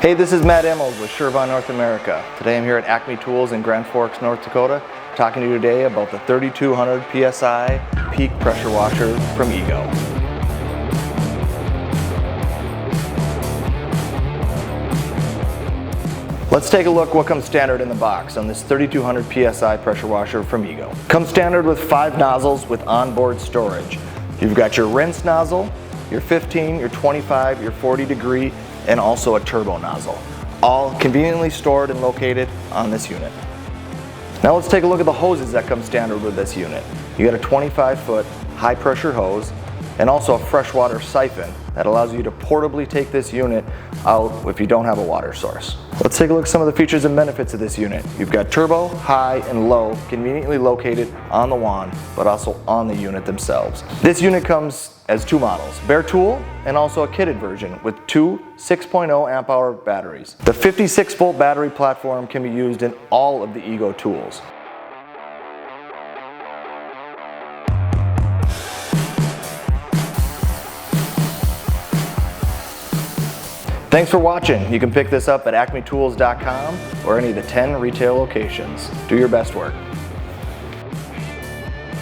Hey, this is Matt Emmels with Shervon North America. Today I'm here at Acme Tools in Grand Forks, North Dakota, talking to you today about the 3200 PSI peak pressure washer from Ego. Let's take a look what comes standard in the box on this 3200 PSI pressure washer from Ego. Comes standard with 5 nozzles with onboard storage. You've got your rinse nozzle, your 15, your 25, your 40 degree, and also a turbo nozzle, all conveniently stored and located on this unit. Now let's take a look at the hoses that come standard with this unit. You got a 25-foot high pressure hose and also a freshwater siphon that allows you to portably take this unit out if you don't have a water source. Let's take a look at some of the features and benefits of this unit. You've got turbo, high, and low conveniently located on the wand, but also on the unit themselves. This unit comes as 2 models, bare tool and also a kitted version with 2 6.0 amp hour batteries. The 56 volt battery platform can be used in all of the Ego tools. Thanks for watching. You can pick this up at acmetools.com or any of the 10 retail locations. Do your best work.